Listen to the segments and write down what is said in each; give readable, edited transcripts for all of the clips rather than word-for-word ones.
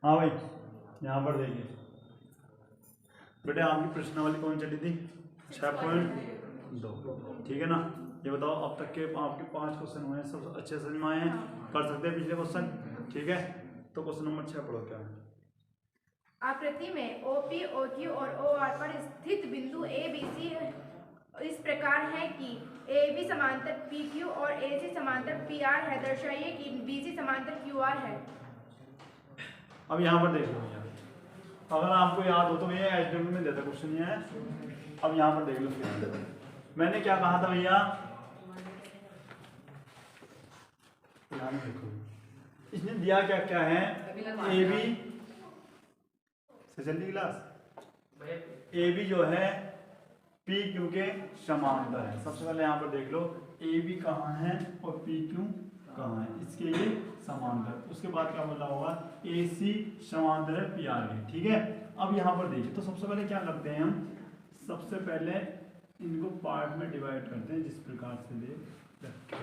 हाँ भाई, यहाँ पर देखिए बेटे, आपकी प्रश्नावली कौन चली थी? 6.2, ठीक है ना। ये बताओ अब तक के आपके 5 क्वेश्चन हुए हैं, सब अच्छे समझ में आए हैं, कर सकते हैं पिछले क्वेश्चन, ठीक है। तो क्वेश्चन नंबर 6 पढ़ो क्या है। आकृति में OP, OQ और OR पर स्थित बिंदु ABC इस प्रकार है कि AB समांतर PQ और AC समांतर PR है। दर्शाइए कि BC समांतर QR है। अब यहाँ पर देख लो भैया, अगर आपको याद हो तो भैया HW में देता क्वेश्चन ये है। अब यहाँ पर देख लो, मैंने क्या कहा था भैया, यहाँ देखो इसने दिया क्या क्या है, AB से जल्दी क्लास, AB जो है PQ के समांतर है। सबसे पहले यहाँ पर देख लो AB कहाँ है और PQ कहाँ है, इसके ये समांतर। उसके बाद क्या बोला होगा, AC समांतर है PR के, ठीक है। अब यहाँ पर देखिए, तो सबसे पहले क्या करते हैं हम, सबसे पहले इनको पार्ट में डिवाइड करते हैं, जिस प्रकार से दे रखे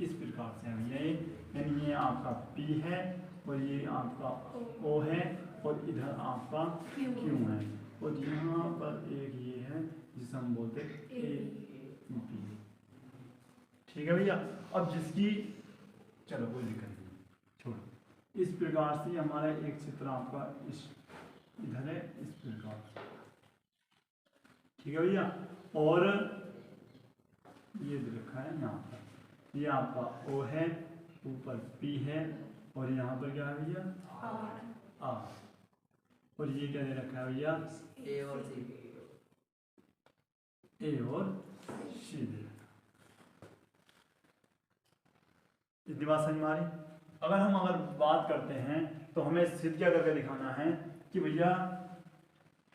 इस प्रकार से हम ये, यानी ये आपका P है और ये आपका O है और इधर आपका Q है और यहाँ पर एक ये है जिसे हम बोलते हैं AP, ठीक है भैया। अब जिसकी चलो कोई दिक्कत नहीं, छोड़ो। इस प्रकार से हमारा एक चित्र आपका इस इधर है, इस प्रकार, ठीक है भैया। और ये रखा है यहाँ पर, ये आपका O है, ऊपर P है और यहाँ पर क्या है भैया, R, और ये क्या दे रखा है भैया, A और C दे रखा। इतनी बात समझ में आ रही। अगर बात करते हैं तो हमें सिद्ध क्या करके दिखाना है कि भैया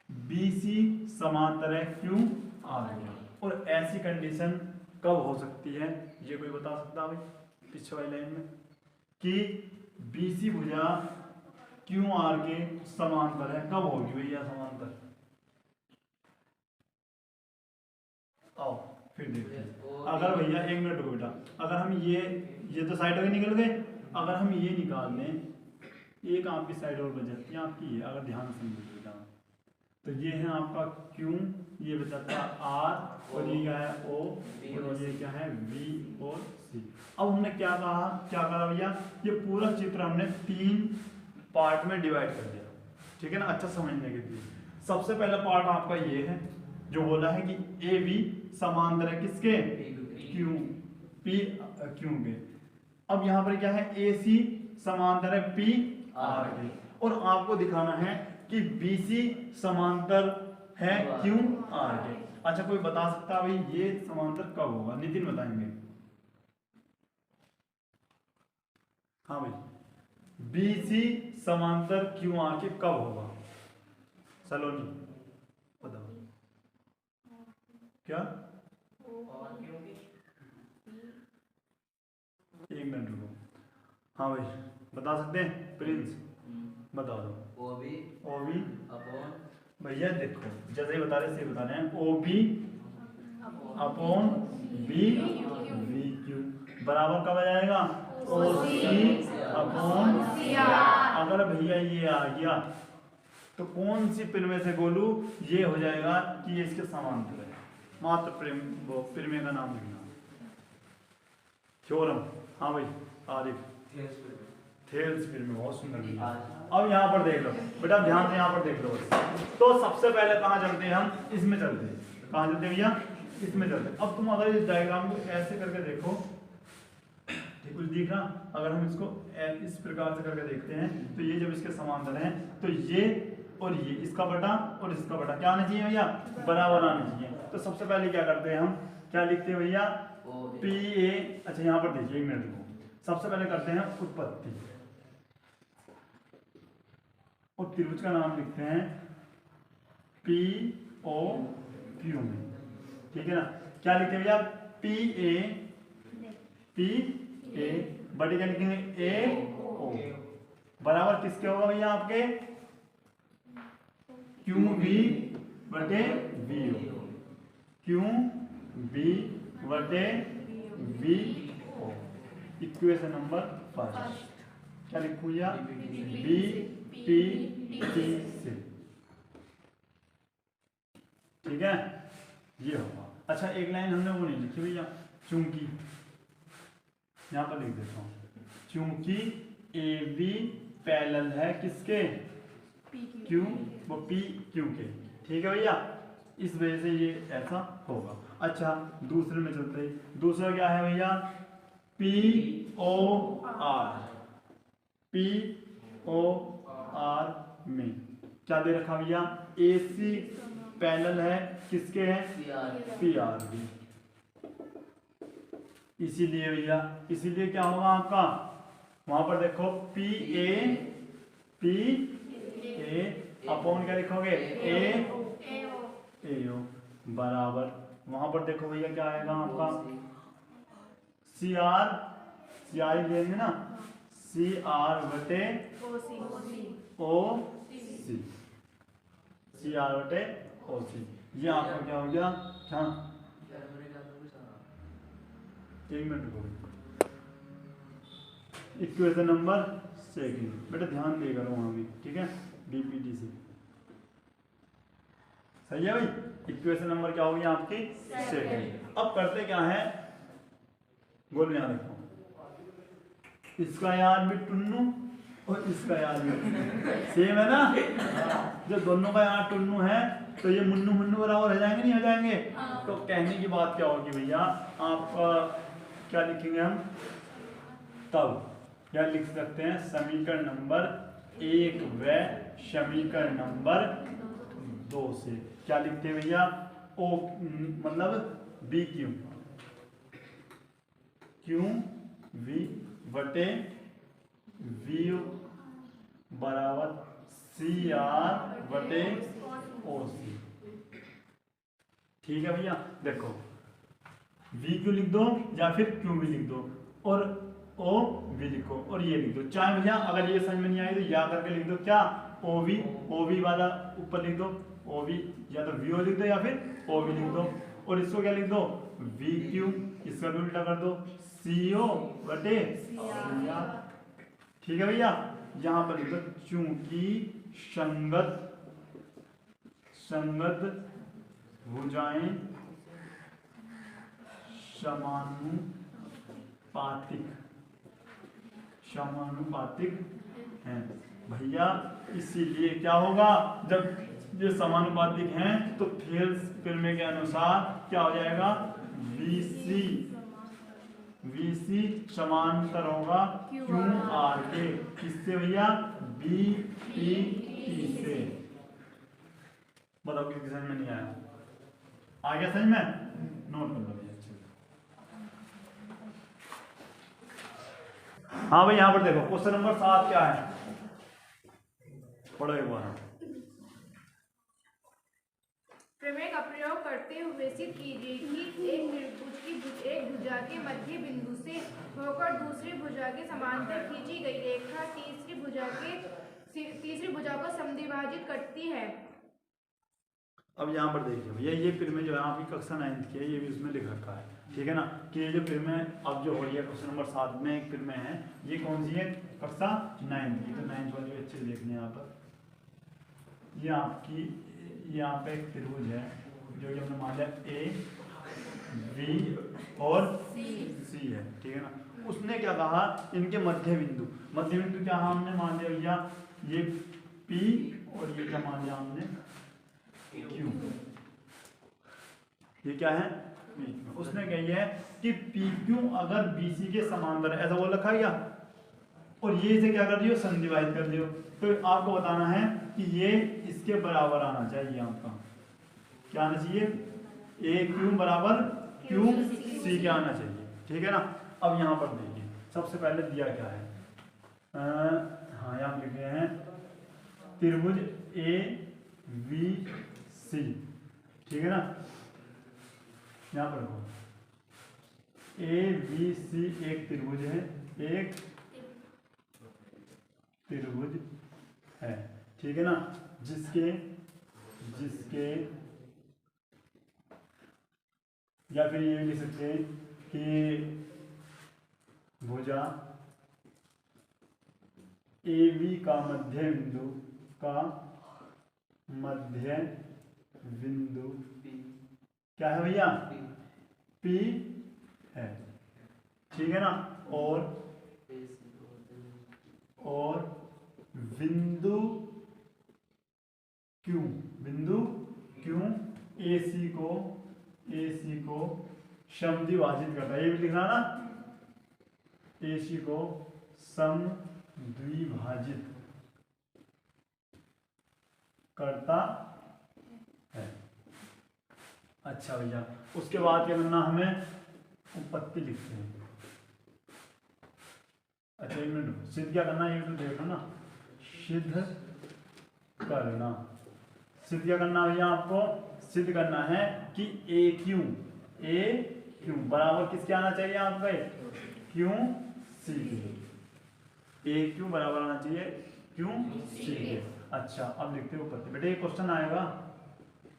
BC समांतर है QR के, और ऐसी कंडीशन कब हो सकती है, ये कोई बता सकता है भाई पीछे वाली लाइन में, कि BC भुजा QR के समांतर है, कब होगी भैया समांतर? आओ फिर देखते हैं। अगर भैया एक मिनट रुको बेटा, अगर हम ये तो साइड होकर निकल गए, अगर हम ये निकाल लें, एक आपकी साइड और बच जाती है आपकी ये, अगर ध्यान से समझिए बेटा, तो ये है आपका Q, ये बचाता है R और ये क्या है O और ये क्या है V और C। अब हमने क्या करा भैया, ये पूरा चित्र हमने 3 पार्ट में डिवाइड कर दिया, ठीक है ना, अच्छा समझने के लिए। सबसे पहला पार्ट आपका ये है जो बोला है कि AB समांतर है किसके, Q के। अब यहाँ पर क्या है, AC समांतर है PR के, और आपको दिखाना है कि BC समांतर है QR के। अच्छा कोई बता सकता है भाई ये समांतर कब होगा? नितिन बताएंगे। हाँ भाई, BC समांतर QR के कब होगा? सलोनी बताओ क्या? एक मिनट रुको। हाँ भाई बता सकते हैं, प्रिंस बता दो। OB अपॉन, भैया देखो जैसे ही बता रहे सही बता रहे हैं, OB अपॉन BQ बराबर कब आ जाएगा, OC अपॉन CR। अगर भैया ये आ गया तो कौन सी पिन में से गोलू ये हो जाएगा कि ये इसके समांतर है, मात्र प्रमेय का नाम लिखना, थ्योरम। हाँ भाई आरिफ, थेल्स प्रमेय, बहुत सुंदर। अब यहाँ पर देख लो बेटा, ध्यान से यहाँ पर देख लो। तो सबसे पहले कहाँ चलते हैं हम, इसमें चलते हैं। कहाँ चलते हैं भैया, इसमें चलते हैं। अब तुम अगर इस डायग्राम को ऐसे करके देखो, ठीक कुछ दिख रहा, अगर हम इसको इस प्रकार से करके देखते हैं तो ये जब इसके समांतर हैं तो ये और ये, इसका बटा और इसका बटा क्या आना चाहिए भैया, बराबर आना चाहिए। तो सबसे पहले क्या करते हैं हम, क्या लिखते हैं भैया, PA। अच्छा यहाँ पर देखिए, एक मिनट को सबसे पहले करते हैं उत्पत्ति, और त्रिभुज का नाम लिखते हैं POQ में, ठीक है ना। क्या लिखते हैं भैया, PA बटे क्या लिखेंगे, AO बराबर किसके होगा भैया, आपके QB बटे VO, QB बटे VO। इक्वेशन नंबर 1 क्या लिखूँ भैया, B पी टी से। ठीक है, ये होगा। अच्छा एक लाइन हमने वो नहीं लिखी भैया, चूंकि, यहाँ पर लिख देता हूँ, चूंकि ए बी पैरेलल है किसके, क्यू, वो पी क्यू के। ठीक है भैया, इस वजह से ये ऐसा होगा। अच्छा दूसरे में चलते हैं, दूसरा क्या है भैया, P O R, P O R में क्या दे रखा भैया, ए सी पैरेलल है किसके है, पी आर बी। इसीलिए भैया, इसीलिए क्या होगा आपका, वहां पर देखो पी ए अपॉन क्या लिखोगे, ए ओ बराबर, वहां पर देखो भैया क्या आएगा आपका, सी आर लेंगे ना, सी आर बटे ओ सी, सी आर बटे ओ सी। ये आपका क्या हो गया, हाँ एक मिनट रुको, इक्वेशन नंबर सेकंड, बेटा ध्यान दे करो वहां भी, ठीक है, बीपीटी से। सही है भाई, इक्वेशन नंबर क्या होगी आपकी, सेकंड। अब करते क्या है, बोल यहाँ देखो, इसका यार भी टुन्नू और इसका यार भी टुन्नू सेम है ना, जो दोनों का यार टुन्नू है तो ये मुन्नू मुन्नू बराबर हो जाएंगे, नहीं हो जाएंगे। तो कहने की बात क्या होगी भैया, आप क्या लिखेंगे हम, तब क्या लिख सकते हैं, समीकरण नंबर 1 व समीकरण नंबर 2 से क्या लिखते हैं भैया, ओ मतलब बी क्यू वी बटे वी बराबर सी आर बटे ओ सी। ठीक है भैया, देखो वी क्यू लिख दो या फिर क्यू वी लिख दो और ओ वी लिखो और ये लिख दो, चाहे भैया अगर ये समझ में नहीं आई तो या करके लिख दो, क्या ओ वी वाला ऊपर लिख दो, ओ वी या तो वी ओ लिख दो या फिर ओ वी लिख दो, और इसको क्या लिख दो, वी क्यू, इसका भी उल्टा कर दो, सी ओ बटे सी आर। ठीक है भैया, यहाँ पर लिख दो चूंकि संगत भुजाएं समानुपातिक हैं भैया, इसीलिए क्या होगा, जब ये समानुपातिक हैं तो फिल्म के अनुसार क्या हो जाएगा, VC समांतर होगा क्यू आर के, किससे भैया, BPT से। बताओ किसी समझ में नहीं आया, आ गया समझ में, नोट कर लो भैया। हाँ भाई यहाँ पर देखो क्वेश्चन नंबर 7 क्या है, पढ़ो एक बार। प्रमेय का प्रयोग करते हुए सिद्ध कीजिए कि एक त्रिभुज की एक भुजा के मध्य बिंदु से होकर दूसरी भुजा के समांतर खींची गई रेखा तीसरी भुजा को समद्विभाजित करती है। अब यहाँ पर देखिए भैया, ये फिल्में जो है आपकी कक्षा 9th की है, ये भी उसमें लिख रखा है, ठीक है ना, कि ये जो फिल्में अब जो हो रही है क्वेश्चन नंबर 7 में एक फिल्में हैं, ये कौन सी है, कक्षा 9th की, तो 9th वाली अच्छे देखने यहाँ पर, ये आपकी यहाँ पे एक त्रिभुज है जो कि हमने मान लिया A B और C है, ठीक है ना। उसने क्या कहा, इनके मध्य बिंदु क्या हमने मान लिया भैया, ये P और ये क्या मान लिया हमने Q, ये क्या है P। उसने कही है कि PQ अगर BC के समांतर है, ऐसा बोल रखा है क्या, और ये इसे क्या कर दियो, समद्विभाजित कर दियो, तो आपको बताना है कि ये इसके बराबर आना चाहिए, आपका क्या आना चाहिए, AQ बराबर QC क्या आना चाहिए, ठीक है ना। अब यहाँ पर देखिए सबसे पहले दिया क्या है, हाँ यहाँ लिखे हैं त्रिभुज ABC, ठीक है ना, यहाँ पर ABC एक त्रिभुज है, एक त्रिभुज है, ठीक है ना, जिसके या फिर ये लिख सकते हैं कि भुजा ए बी का मध्य बिंदु क्या है भैया? पी है, ठीक है ना। और बिंदु क्यू एसी को समद्विभाजित करता है, ये भी लिखना ना, एसी को समद्विभाजित करता है। अच्छा भैया, उसके बाद क्या करना, हमें उपपत्ति लिखते हैं। अच्छा एक मिनट, सिद्ध क्या करना है ये तो देखो ना, सिद्ध क्या करना भैया, आपको सिद्ध करना है कि ए क्यू बराबर किसके आना चाहिए आपका, क्यू सी के। ए क्यू बराबर आना चाहिए क्यू सी के। अच्छा अब लिखते हो उपपत्ति। बेटे ये क्वेश्चन आएगा,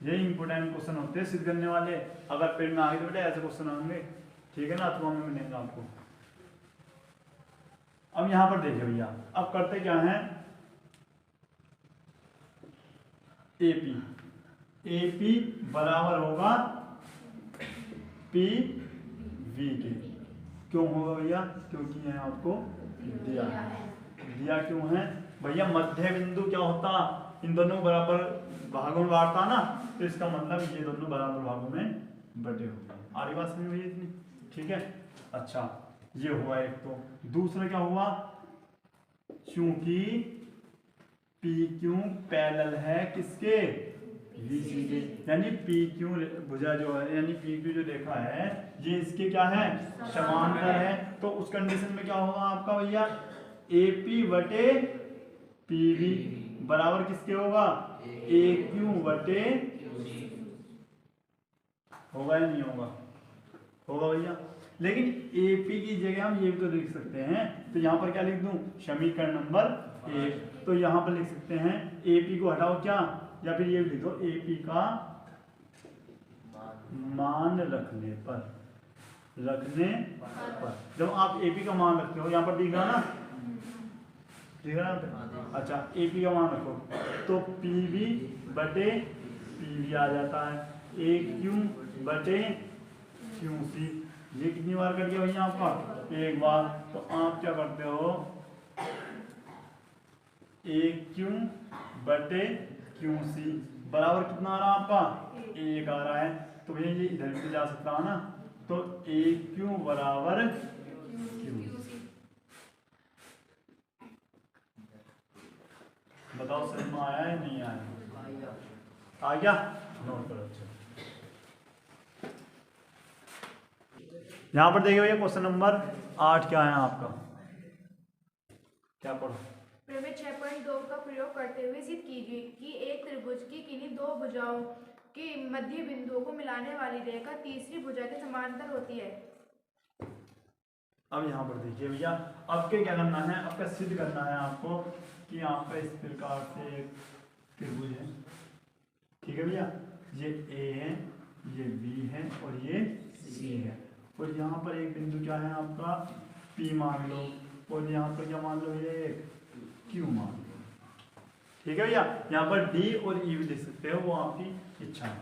ये इंपोर्टेंट क्वेश्चन होते हैं सिद्ध करने वाले, अगर पेड़ में आ गए तो बेटे ऐसे क्वेश्चन आएंगे, ठीक है ना, तो हमें मिलेंगे आपको। अब यहां पर देखिए भैया, अब करते क्या है, एपी बराबर होगा पी वी के। क्यों होगा भैया, क्योंकि यह आपको दिया क्यों है भैया, मध्य बिंदु क्या होता, इन दोनों बराबर भागों में बांटता ना, तो इसका मतलब ये दोनों बराबर भागों में बटे होंगे। आगे बात समझ भैया इतनी, ठीक है। अच्छा ये हुआ एक, तो दूसरा क्या हुआ, क्योंकि पी क्यू पैरेलल है किसके, वीसी के, यानी पी क्यू भुजा जो है, यानी पी क्यू जो रेखा है ये इसके क्या है, समांतर है। तो उस कंडीशन में क्या होगा आपका भैया, एपी बटे पीवी बराबर किसके होगा, ए क्यू बटे, होगा या नहीं होगा, होगा भैया। लेकिन एपी की जगह हम ये भी तो लिख सकते हैं, तो यहाँ पर क्या लिख दूं, समीकरण नंबर 1, तो यहाँ पर लिख सकते हैं एपी को हटाओ क्या, या फिर ये लिख दो एपी का मान रखने पर, जब आप एपी का मान रखते हो, यहाँ पर दिख रहा ना, दिख रहा ना। अच्छा एपी का मान रखो तो पीवी बटे पीवी आ जाता है, ए क्यू बटे क्यू सी। ये कितनी बार कर दिया भैया आपका, एक बार। तो आप क्या करते हो, ए क्यू बटे क्यू सी बराबर कितना आ रहा है आपका, 1 आ रहा है। तो भैया ये इधर भी जा सकता है ना, तो ए क्यू बराबर क्यू। बताओ समझ में आया है नहीं आया, आ गया, नोट करो। अच्छा यहाँ पर देखिए भैया क्वेश्चन नंबर 8 क्या है आपका, क्या पढ़ो, प्रमेय 6.2 का प्रयोग करते हुए सिद्ध कीजिए कि एक त्रिभुज की किन्हीं दो भुजाओं के मध्य बिंदुओं को मिलाने वाली रेखा तीसरी भुजा के समांतर होती है। अब यहाँ पर देखिए भैया, आपके क्या करना है, आपका सिद्ध करना है आपको कि आपका इस प्रकार से एक त्रिभुज है, ठीक है भैया, ये ए है, ये बी है और ये सी है, और यहाँ पर एक बिंदु क्या है आपका, पी मान लो, और यहाँ पर क्या मान लो, ये एक क्यू मान लो, ठीक है भैया। यहाँ पर डी और ई भी लिख सकते हो, वो आपकी इच्छा है।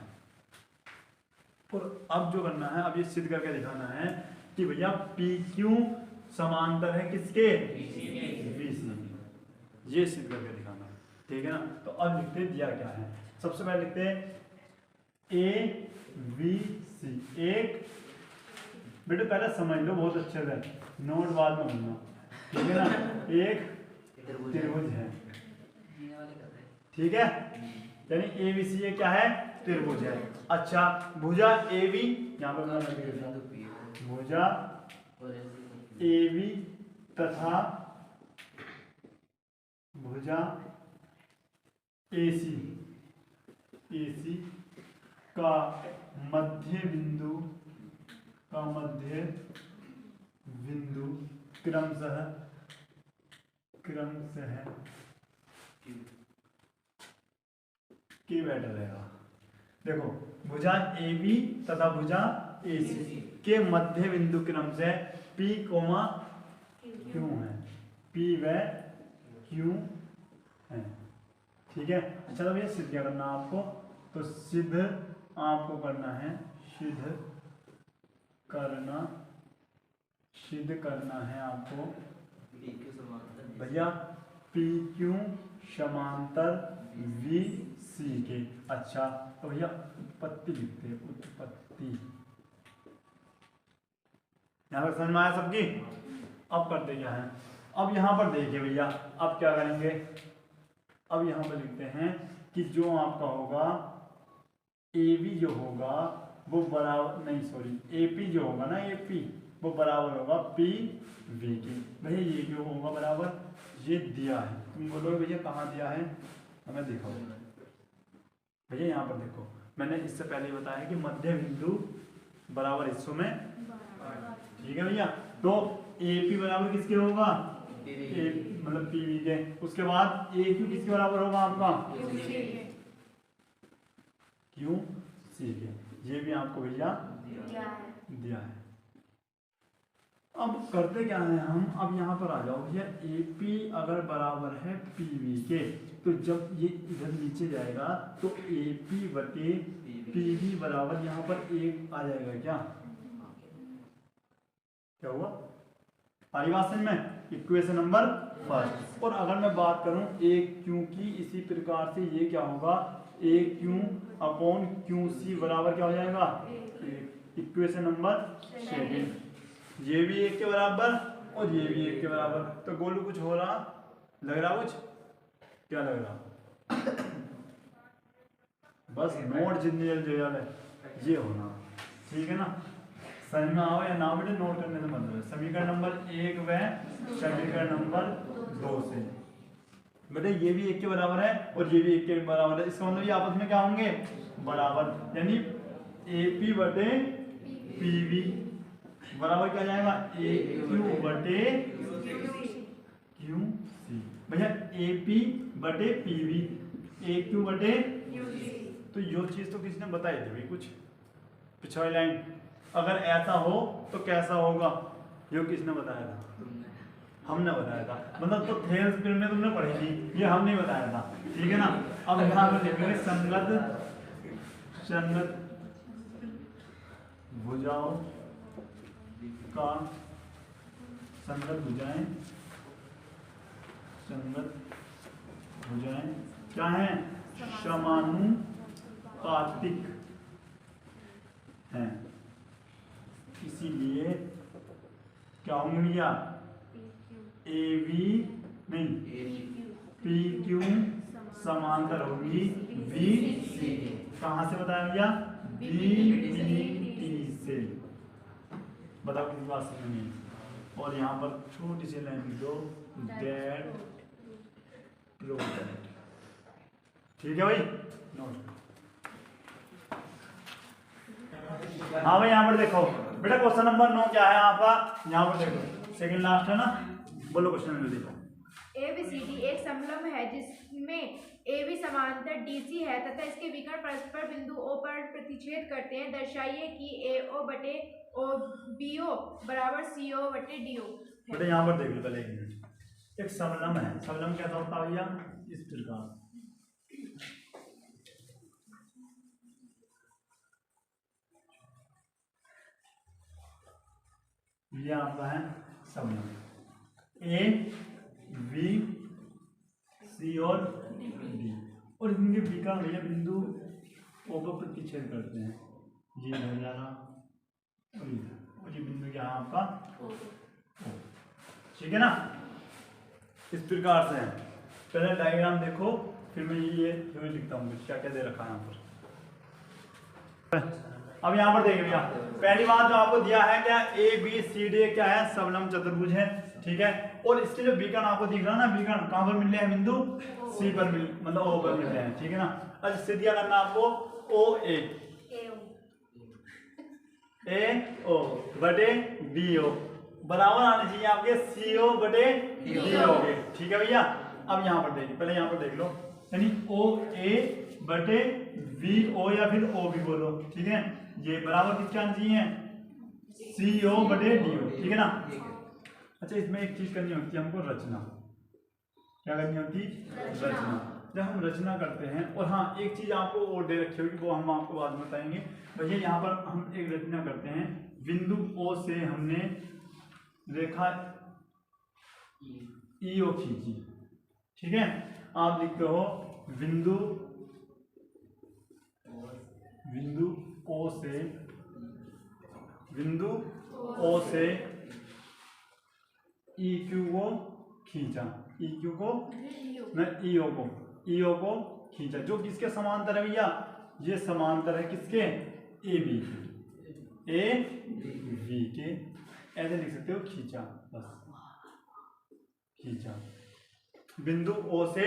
और अब जो करना है, अब ये सिद्ध करके दिखाना है कि भैया पी क्यू समांतर है किसके, बीसी, ये सिद्ध करके दिखाना है, ठीक है ना। तो अब लिखते हैं दिया क्या है, सबसे पहले लिखते हैं ए बी सी। एक बेटे पहले समझ लो बहुत अच्छे से, नोट बाद में होना, ठीक है ना। एक त्रिभुज है, ठीक है, यानी ए बी सी क्या है, त्रिभुज है। अच्छा भुजा ए बी, यहाँ पर भुजा ए बी तथा भुजा ए सी का मध्य बिंदु क्रमशः के बेटर रहेगा। देखो भुजा ए बी तथा भुजा ए सी के मध्य बिंदु क्रम से पी कोमा क्यू है, पी व क्यू है। ठीक है, अच्छा तो भैया सिद्ध क्या करना आपको, तो सिद्ध आपको करना है, सिद्ध करना है आपको भैया पी क्यू समांतर वी सी के। अच्छा तो भैया उत्पत्ति लिखते हैं, उत्पत्ति। यहाँ पर समझ में आया सबकी। अब करते क्या है, अब यहाँ पर देखिए भैया, अब क्या करेंगे, अब यहाँ पर लिखते हैं कि जो आपका होगा ए बी जो होगा वो बराबर, नहीं सॉरी, ए पी जो होगा ना, ए पी वो बराबर होगा पी वी के। भैया ये क्यों होगा बराबर, ये दिया है, तुम बोलोगे भैया कहाँ दिया है, हमें दिखाओ भैया। यहाँ पर देखो, मैंने इससे पहले बताया कि मध्य बिंदु बराबर हिस्सों में, ठीक है भैया। तो ए पी बराबर किसके होगा, ए मतलब पी वी के। उसके बाद ए क्यू किसके बराबर होगा आपका, क्यू सी के। ये भी आपको भैया दिया है। अब करते क्या है हम, अब यहाँ पर आ जाओ भैया, ए पी अगर बराबर है पी वी के, तो जब ये इधर नीचे जाएगा तो ए पी बटे पी वी बराबर यहाँ पर एक आ जाएगा। क्या हुआ, सारी बात समझ में, इक्वेशन नंबर फर्स्ट। और अगर मैं बात करूं ए क्यू की, इसी प्रकार से ये क्या होगा, ए क्यू अपॉन क्यू सी बराबर क्या हो जाएगा, इक्वेशन नंबर सेकंड। ये भी एक के बराबर और ये भी एक के बराबर। तो गोलू कुछ हो रहा, लग रहा कुछ, क्या लग रहा, बस नोट जितनी जल्दी हो जाए ये होना, ठीक है ना। समझ में आओ या ना बेटे, नोट करने से मतलब है। समीकरण नंबर 1 व समीकरण नंबर 2 से बेटे ये भी एक के बराबर है और ये भी एक के बराबर है, इसका मतलब ये आपस में क्या होंगे, बराबर, यानी ए पी बटे पी वी बराबर क्या जाएगा, ए क्यू बटे क्यू सी। भैया ए पी बटे पी वी, ए क्यू बटे, तो यो चीज तो किसी ने बताई थी भाई, कुछ पिछली लाइन, अगर ऐसा हो तो कैसा होगा, यो किसने बताया था, हमने बताया था, मतलब तो थेल्स फिल्म में तुमने पढ़ी थी, ये हम नहीं बताया था, ठीक है ना। अब यहाँ पर देखेंगे संगत भुजाओं का, संगत भुजाएं क्या है, समानुपातिक हैं, इसीलिए क्या होंगे भैया, ए वी नहीं पी क्यू समांतर होगी बी सी। कहाँ से बताया भैया, बी टी से। बताओ किस बात से नहीं। और यहाँ पर छोटी सी लाइन लिख दो, दैट प्रोडक्ट, ठीक है भाई, नोट। हाँ भाई यहाँ पर देखो बेटा, क्वेश्चन नंबर 9 क्या है आपका, यहाँ पर देखो, सेकंड लास्ट है ना, बोलो क्वेश्चन में देखो। ABCD एक समलंब है जिसमें AB समांतर DC है तथा इसके विकर्ण परस्पर बिंदु O पर प्रतिच्छेद करते हैं। दर्शाइए कि AO बटे BO बराबर CO बटे DO। बेटा यहाँ पर देख लो पहले एक मिनट, एक समलंब है, समलंब कैसा होता है भैया, इस प्रकार, ये आपका है समलंब, ए बी सी और डी, और इनके विकर्ण भैया बिंदु ओ पर प्रतिच्छेद करते हैं, ये हो जा रहा और ये बिंदु क्या है आपका ओ, ठीक है ना। इस प्रकार से है, पहले डायग्राम देखो, फिर मैं ये जो लिखता हूँ क्या क्या दे रखा है यहाँ पर। अब यहाँ पर देखिए भैया, पहली बात जो आपको दिया है क्या, ए बी सी डी क्या है, सबलंब चतुर्भुज है, ठीक है। और इसके जो विकर्ण आपको दिख रहा है ना, विकर्ण कहाँ पर मिल रहे हैं, बिंदु सी पर मिल, मतलब ओ पर मिल रहे हैं, ठीक है ना। अब इससे दिया करना आपको ओ ए ओ बटे बी ओ बराबर आने चाहिए आपके सी ओ बटे डी ओ के, ठीक है भैया। अब यहाँ पर देखिए, पहले यहाँ पर देख लो, यानी ओ ए बटे वी ओ या फिर ओ बी बोलो, ठीक है। ये बराबर किसके आने चाहिए, सी ओ बटे डी ओ, ठीक है ना। अच्छा इसमें एक चीज करनी होती है हमको, रचना, क्या करनी होती? रचना। जब हम रचना करते हैं, और हाँ एक चीज आपको और दे रखी होगी, वो हम आपको बाद में बताएंगे। भैया यहाँ पर हम एक रचना करते हैं, बिंदु O से हमने रेखा EO खींची, ठीक है। आप लिखते हो बिंदु O से EQ को खींचा, EQ को EO को खींचा, जो किसके समांतर है भैया? ये समांतर है किसके? AB के। ऐसे लिख सकते हो, खींचा, बस खींचा। बिंदु O से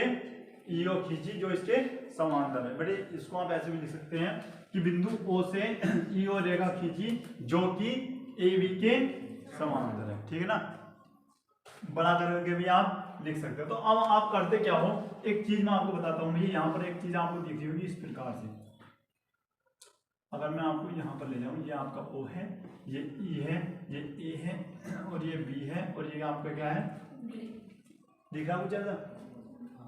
EO खींची जो इसके समांतर है। बड़े इसको आप ऐसे भी लिख सकते हैं कि बिंदु O से EO रेखा खींची जो कि AB के समांतर है, ठीक है ना। बड़ा करके भी आप लिख सकते हो। तो अब आप करते क्या हो, एक चीज मैं आपको बताता हूँ। ये यहाँ पर एक चीज आपको दिख रही होगी इस प्रकार से। अगर मैं आपको यहाँ पर ले जाऊँ, ये आपका O है, ये E है, ये A है, और ये B है, और ये आपका क्या है? दिख रहा कुछ ऐसा,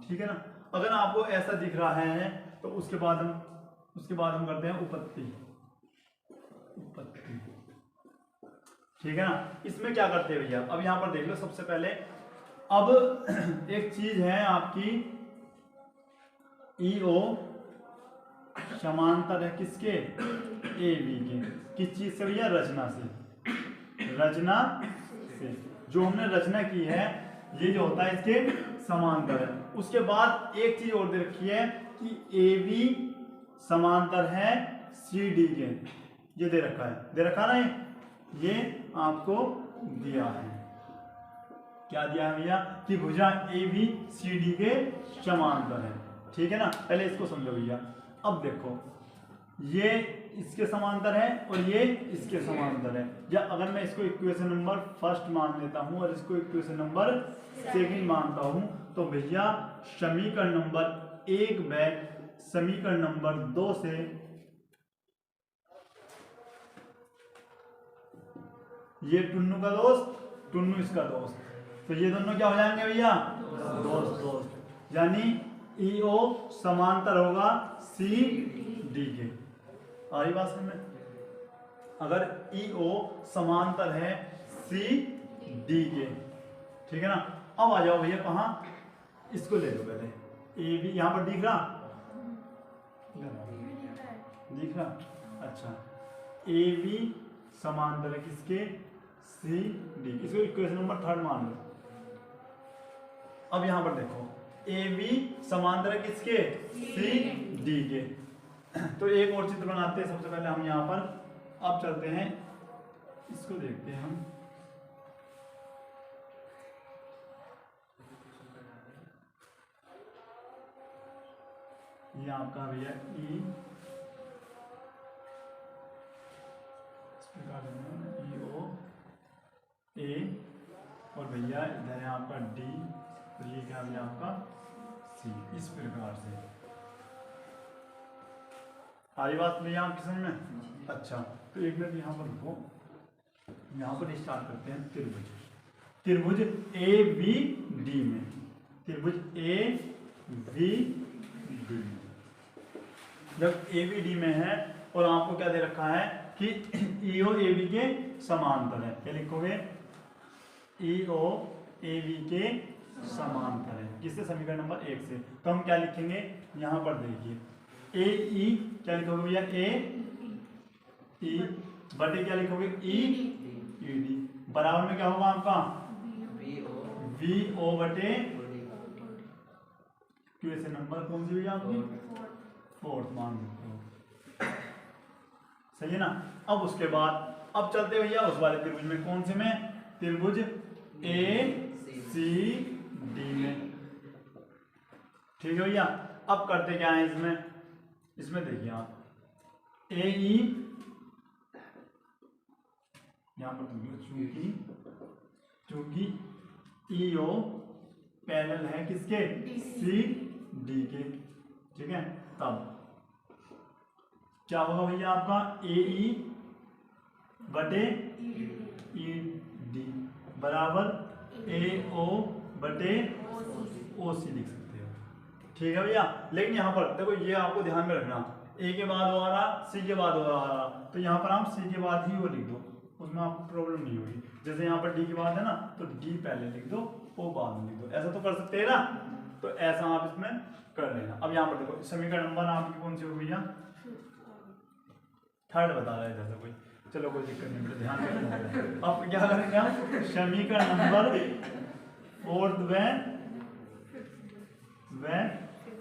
ठीक है ना। अगर आपको ऐसा दिख रहा है तो उसके बाद हम करते हैं उपपत्ति, ठीक है ना। इसमें क्या करते हैं भैया, अब यहाँ पर देख लो। सबसे पहले अब एक चीज है आपकी EO समांतर है किसके? AB के। किस चीज से भैया? रचना से। जो हमने रचना की है ये जो होता है इसके समांतर है। उसके बाद एक चीज और दे रखी है कि AB समांतर है CD के। ये दे रखा ना, ये आपको दिया है। क्या दिया है भैया? कि भुजा AB CD के समांतर है, ठीक है ना। पहले इसको समझो भैया। अब देखो, ये इसके समांतर है और ये इसके समांतर है। या अगर मैं इसको इक्वेशन नंबर फर्स्ट मान लेता हूं और इसको इक्वेशन नंबर सेकंड मानता हूं, तो भैया समीकरण नंबर 1 व समीकरण नंबर 2 से ये टुन्नू का दोस्त, टुन्नू इसका दोस्त, तो ये दोनों क्या हो जाएंगे भैया? दोस्त। यानी EO समांतर होगा CD के। आ रही बात समझ में? अगर EO समांतर है CD के, ठीक है ना। अब आ जाओ भैया कहाँ, इसको ले लो पहले। AB यहाँ पर दिख रहा? अच्छा, AB समांतर है किसके? CD। इसको इक्वेशन नंबर 3 मान लो। अब यहाँ पर देखो, AB समांतर है किसके? CD के। तो एक और चित्र बनाते हैं। सबसे पहले हम यहाँ पर अब चलते हैं, इसको देखते हैं हम। ये आपका भैया E, EO A, और भैया इधर है आपका D, और ये क्या है आपका C। इस प्रकार से सारी बात भैया आपकी समझ में? अच्छा, तो एक मिनट यहाँ पर रुको। यहाँ पर स्टार्ट करते हैं त्रिभुज ABD में, त्रिभुज ABD में। जब ABD में है और आपको क्या दे रखा है कि EO AB के समांतर है, क्या लिखोगे? EO AB के समांतर है। किससे? समीकरण नंबर 1 से। तो हम क्या लिखेंगे यहाँ पर देखिए, AE क्या लिखोगे भैया? AE बटे क्या लिखोगे? ED बराबर में क्या होगा आपका? VO बटे क्वेश्चन नंबर कौन सी भैया आपकी? 4 मान सकते हो, सही है ना। अब उसके बाद अब चलते भैया उस वाले त्रिभुज में। कौन से में? त्रिभुज ACD में, ठीक है भैया। अब करते क्या है इसमें देखिए आप, AE यहां पर चूंकि EO पैरेलल है किसके? CD के, ठीक है। तब क्या होगा भैया आपका? AE बटे ED बराबर AO बटे ओ सी लिख सकते हो। ठीक है भैया। लेकिन यहाँ पर देखो ये आपको ध्यान में रखना, ए के बाद ओ आ रहा, सी के बाद ओ आ रहा, तो यहाँ पर आप सी के बाद ही वो लिख दो, उसमें आपको प्रॉब्लम नहीं होगी। जैसे यहाँ पर डी के बाद है ना, तो डी पहले लिख दो, ओ बाद में लिख दो, ऐसा तो कर सकते हैं ना। तो ऐसा आप इसमें कर लेना। अब यहाँ पर देखो समीकरण नंबर आपकी कौन सी हो भैया? थर्ड बता रहा है जैसा कोई, चलो कोई दिक्कत नहीं, मेरे ध्यान रखना। अब क्या करेंगे हम? समीकरण नंबर फोर्थ व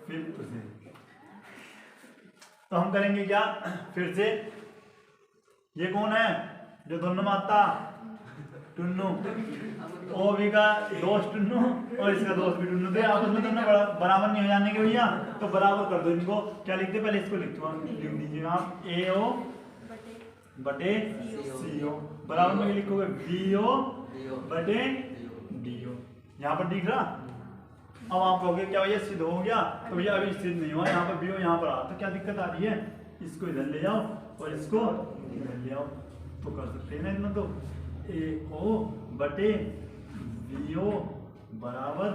फिफ्थ से। तो हम करेंगे क्या फिर से? ये कौन है जो दोनों माता? टुन्नू। ओ भी का दोस्त टुन्नू और इसका दोस्त भी टुन्नू। तो आपस में दोनों बराबर नहीं हो जाने के भैया, तो बराबर कर दो इनको। क्या लिखते पहले इसको लिख दीजिए आप, ए ओ बटे सी ओ बराबर में लिखोगे बी ओ बटे डी ओ। यहाँ पर दिख रहा। अब आप कहोगे क्या भैया सिद्ध हो गया? तो भैया अभी सिद्ध नहीं हुआ, यहाँ पर बी ओ यहाँ पर आ, तो क्या दिक्कत आ रही है? इसको इधर ले जाओ और इसको इधर ले आओ, तो कर सकते हैं ना इतना। तो ए ओ बटे बी ओ बराबर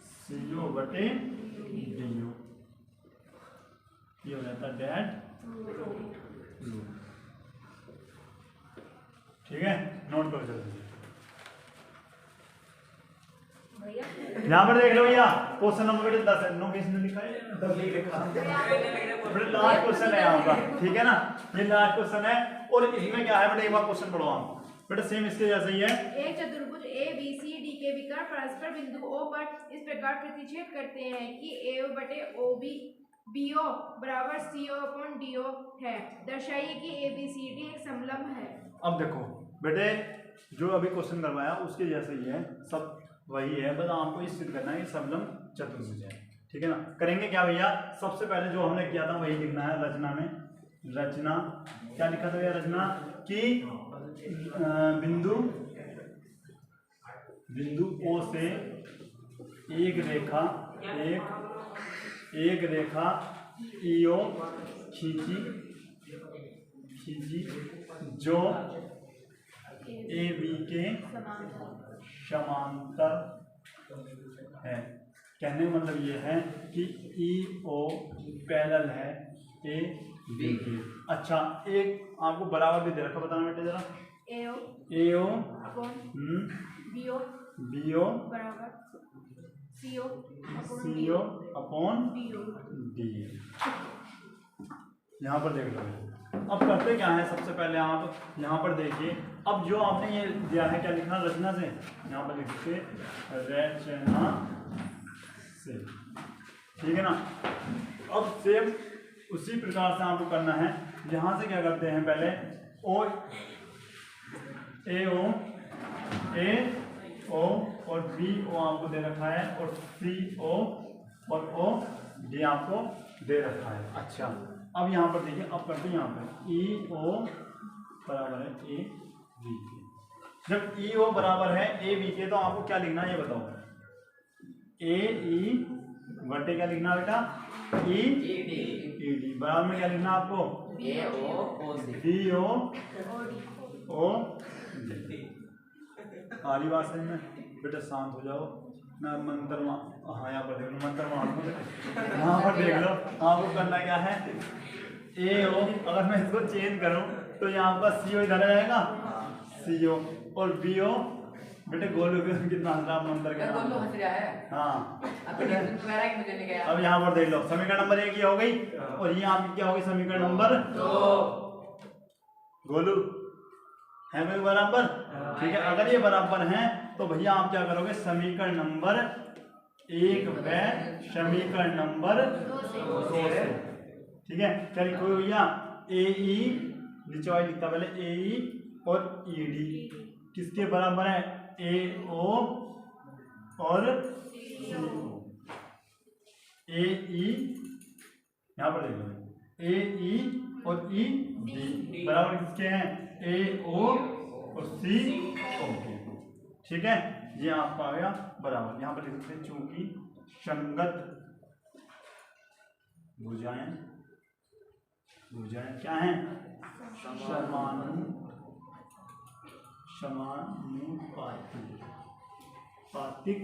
सी ओ बटे डी ओ, ये हो जाता है डैट रू। ठीक है, नोट करो जल्दी। यहाँ पर देख लो भैया, क्वेश्चन नंबर 10 है। नो किसने लिखा है? 10 लिखा है। लास्ट क्वेश्चन है यहाँ का, ठीक है ना? ये लास्ट क्वेश्चन है। और इसमें क्या है बेटा, एक बार क्वेश्चन पढ़ो आप बेटा, सेम इसके जैसा ही है। एक चतुर्भुज ए बी सी डी के विकर्ण परस्पर बिंदु O पर इस प्रकार प्रतिच्छेद करते हैं कि ए बटे ओ बी बी ओ बराबर सी ओ अपॉन डी ओ है। दर्शाइए कि ए बी सी डी एक समलंब है। अब देखो बेटे, जो अभी क्वेश्चन करवाया उसके जैसे ही है, सब वही है, बस आपको इस सिद्ध करना है कि समलंब चतुर्भुज है। ठीक है ना? करेंगे क्या भैया? सबसे पहले जो हमने किया था वही लिखना है रचना में। रचना क्या लिखा था भैया? रचना कि बिंदु O से एक रेखा EO खींची जो AB के समांतर है। कहने का मतलब ये है कि EO पैरेलल है AB के। अच्छा, एक आपको बराबर भी दे रखा, बताना बेटे जरा। AO अपॉन BO बराबर CO अपॉन D। यहाँ पर देख लो। अब करते क्या है, सबसे पहले आप यहाँ पर देखिए। अब जो आपने ये दिया है, क्या लिखना? रचना से। यहाँ पर लिखते रचना से, ठीक है ना? अब सेम उसी प्रकार से आपको करना है। यहाँ से क्या करते हैं, पहले A O और B O आपको दे रखा है, और C O और O D आपको दे रखा है। अच्छा, अब यहाँ पर देखिए, अब करते हैं यहाँ पर E O बराबर है A B के। जब E O बराबर है A B के, तो आपको क्या लिखना है ये बताओ? A E बटे क्या लिखना बेटा? E D बराबर में क्या लिखना आपको? B O O D। आरी बात समझ में? बेटा शांत हो जाओ ना, मंत्र। हाँ, यहाँ पर देख लो, मंत्र यहाँ पर देख लो। आपको करना क्या है? ए ओ, अगर मैं इसको चेंज करूँ तो यहाँ पर सी ओ इधर आ जाएगा, सी ओ, और बी ओ बेटे गोलू कितना हंस रहा मंत्र के नाम। हाँ, अब यहाँ पर देख लो, समीकरण नंबर 1 ये हो गई, और ये आपकी क्या होगी? समीकरण नंबर 2। गोलू है कोई बराबर? ठीक है, अगर ये बराबर हैं तो भैया आप क्या करोगे? समीकरण नंबर 1 व समीकरण नंबर 2 से। ठीक है, क्या लिखोगे भैया? ए ई, नीचे वाली लिखता पहले ए ई और ई डी किसके बराबर है? ए ओ और सी ओ। ए ई यहाँ पर देख लो, ए ई और ई डी बराबर किसके हैं? ए ओ और सी ओ के। ठीक है, ये आपका आ गया बराबर। यहाँ पर लिख सकते हैं चूंकि संगत भुजाएं क्या हैं? समानुपातिक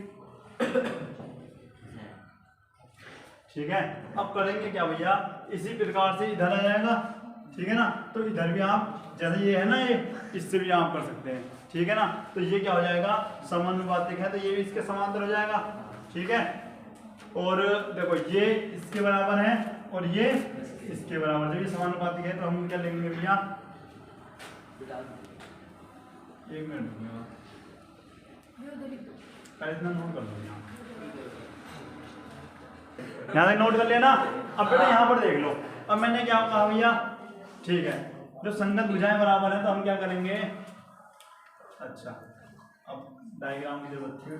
ठीक है। अब करेंगे क्या भैया, इसी प्रकार से इधर आ जाएगा, ठीक है ना। तो इधर भी आप जैसे ये है ना, ये इससे भी आप कर सकते हैं, ठीक है ना। तो ये क्या हो जाएगा, समानुपातिक है तो ये भी इसके समांतर हो जाएगा, ठीक है। और देखो ये इसके बराबर है और ये इसके बराबर, जब ये समानुपातिक है तो हम क्या लेंगे भैया, एक मिनट इतना नोट कर लो, यहाँ तक नोट कर लिया ना। अब बेटा यहाँ पर देख लो, अब मैंने क्या कहा भैया, ठीक है, जब संगत भुजाएं बराबर है तो हम क्या करेंगे, अच्छा अब डायग्राम की जरूरत थी,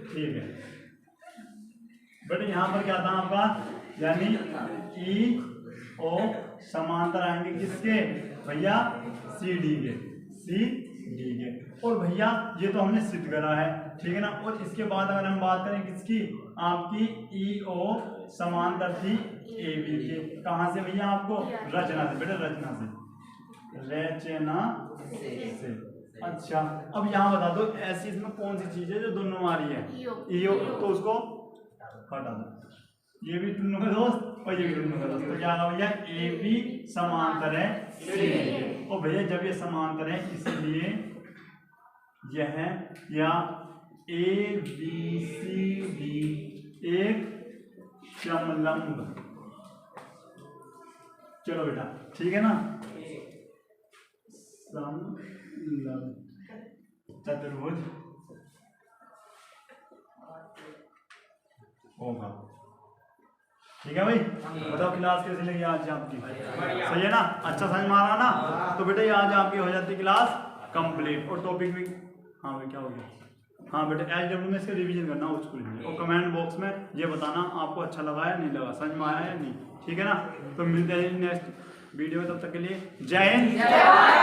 ठीक है बेटा। यहाँ पर क्या था आपका, यानी ई ओ समांतर आएंगे किसके भैया, सी डी के, सी डी के। और भैया ये तो हमने सिद्ध करा है, ठीक है ना। और इसके बाद अगर हम बात करें किसकी, आपकी ई ओ समांतर थी ए बी के, कहाँ से भैया आपको, रचना से बेटा, रचना से। अच्छा अब यहाँ बता दो ऐसी इसमें कौन सी चीज है जो दोनों आ रही है, ईओ, तो उसको हटा दो, ये भी दोनों का दोस्त और ये भी दोनों का दोस्त, तो क्या होगा भैया, ए बी समांतर है सी डी। और भैया जब ये समांतर है इसलिए यह या ए बी सी डी एक समलंब, चलो बेटा ठीक है ना, समलंब चतुर्भुज होगा, ठीक है भाई। बताओ क्लास कैसी लगी आज आपकी, सही है ना, अच्छा समझ में आ रहा ना। तो बेटा ये आज आपकी हो जाती क्लास कंप्लीट, और टॉपिक भी, हाँ भाई क्या हो गया, हाँ बेटा एचडब्ल्यू में इसका रिवीजन करना उसको, और कमेंट बॉक्स में ये बताना आपको अच्छा लगा या नहीं लगा, समझ में आया या नहीं, ठीक है ना। तो मिलते हैं नेक्स्ट वीडियो में, तब तक के लिए जय हिंद।